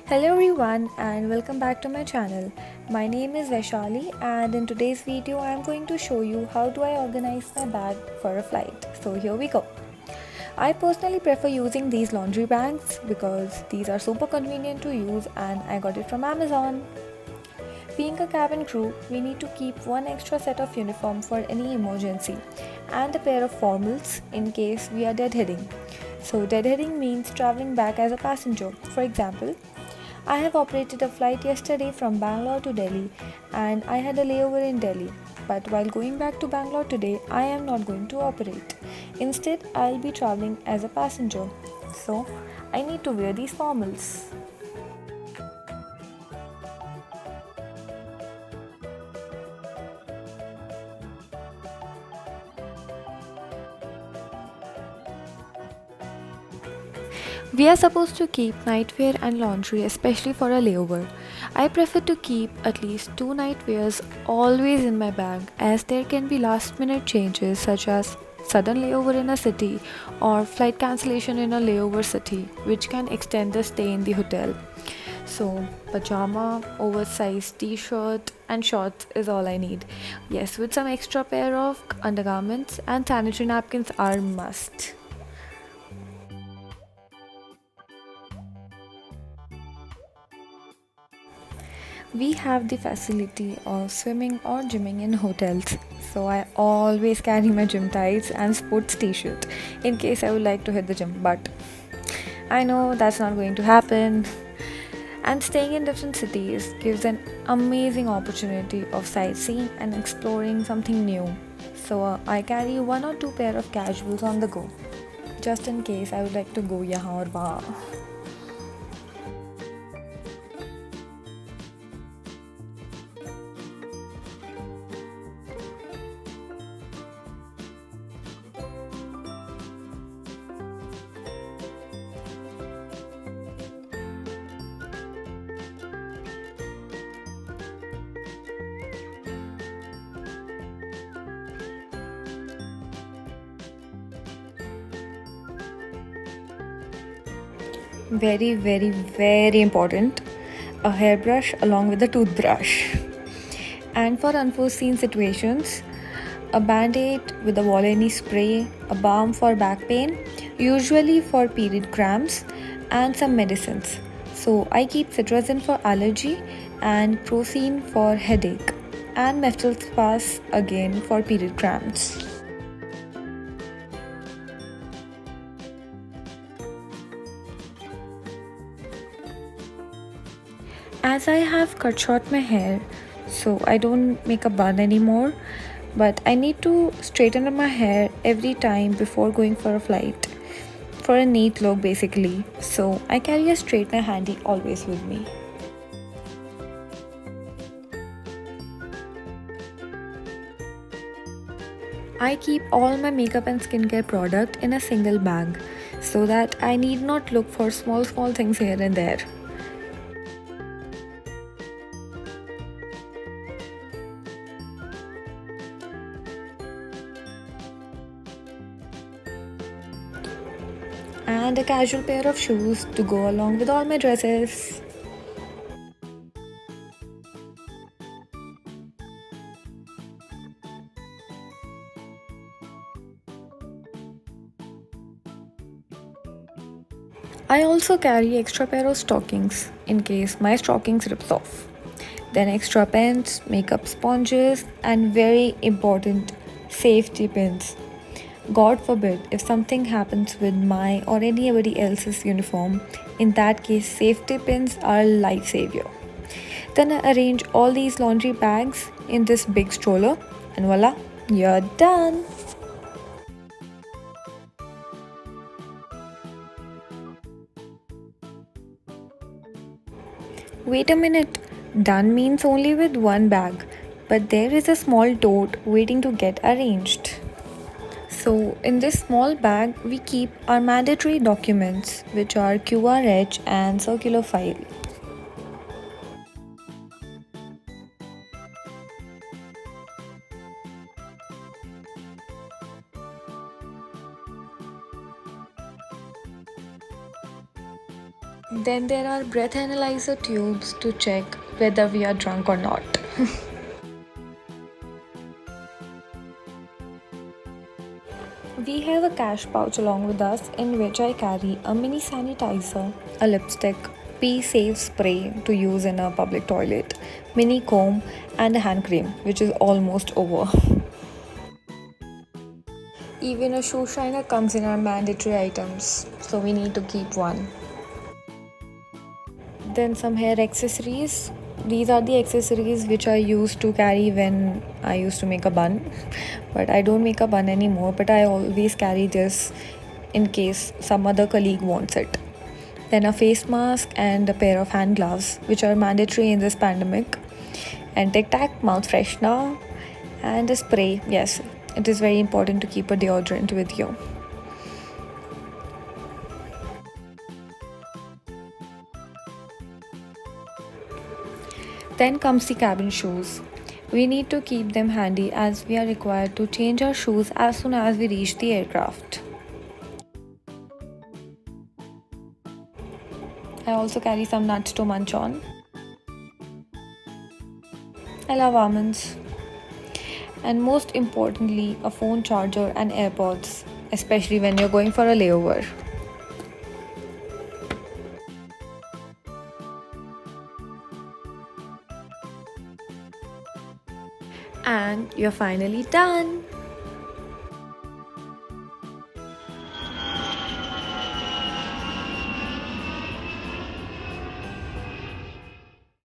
Hello everyone and welcome back to my channel. My name is Vaishali and in today's video I am going to show you how do I organize my bag for a flight. So here we go. I personally prefer using these laundry bags because these are super convenient to use and I got it from Amazon. Being a cabin crew, we need to keep one extra set of uniform for any emergency and a pair of formals in case we are deadheading. So deadheading means traveling back as a passenger. For example, I have operated a flight yesterday from Bangalore to Delhi and I had a layover in Delhi. But while going back to Bangalore today, I am not going to operate. Instead, I'll be traveling as a passenger. So, I need to wear these formals. We are supposed to keep nightwear and laundry, especially for a layover. I prefer to keep at least two nightwears always in my bag as there can be last minute changes such as sudden layover in a city or flight cancellation in a layover city, which can extend the stay in the hotel. So, pajama, oversized t shirt, and shorts is all I need. Yes, with some extra pair of undergarments and sanitary napkins are must. We have the facility of swimming or gymming in hotels, so I always carry my gym tights and sports t-shirt in case I would like to hit the gym. But I know that's not going to happen. And staying in different cities gives an amazing opportunity of sightseeing and exploring something new. So I carry one or two pair of casuals on the go, just in case I would like to go yahan or wahan. Very, very, very important. A hairbrush along with a toothbrush. And for unforeseen situations, a band aid with a Volani spray, a balm for back pain, usually for period cramps, and some medicines. So I keep cetirizine for allergy and Procene for headache, and Meftal again for period cramps. As I have cut short my hair, so I don't make a bun anymore, but I need to straighten up my hair every time before going for a flight for a neat look basically. So I carry a straightener handy always with me. I keep all my makeup and skincare product in a single bag so that I need not look for small things here and there. And a casual pair of shoes to go along with all my dresses. I also carry extra pair of stockings in case my stockings rips off. Then extra pens, makeup sponges and very important safety pins. God forbid if something happens with my or anybody else's uniform, in that case safety pins are a lifesaver. Then I arrange all these laundry bags in this big stroller and voila, you're done. Wait a minute, done means only with one bag, but there is a small tote waiting to get arranged. So, in this small bag, we keep our mandatory documents, which are QRH and circular file. Then there are breath analyzer tubes to check whether we are drunk or not. We have a cash pouch along with us in which I carry a mini sanitizer, a lipstick, pee safe spray to use in a public toilet, mini comb, and a hand cream, which is almost over. Even a shoe shiner comes in our mandatory items, so we need to keep one. Then some hair accessories. These are the accessories which I used to carry when I used to make a bun, but I don't make a bun anymore. But I always carry this in case some other colleague wants it. Then a face mask and a pair of hand gloves, which are mandatory in this pandemic. And Tic Tac mouth freshener and a spray. Yes, it is very important to keep a deodorant with you. Then comes the cabin shoes. We need to keep them handy as we are required to change our shoes as soon as we reach the aircraft. I also carry some nuts to munch on. I love almonds. And most importantly, a phone charger and AirPods, especially when you're going for a layover. And you're finally done.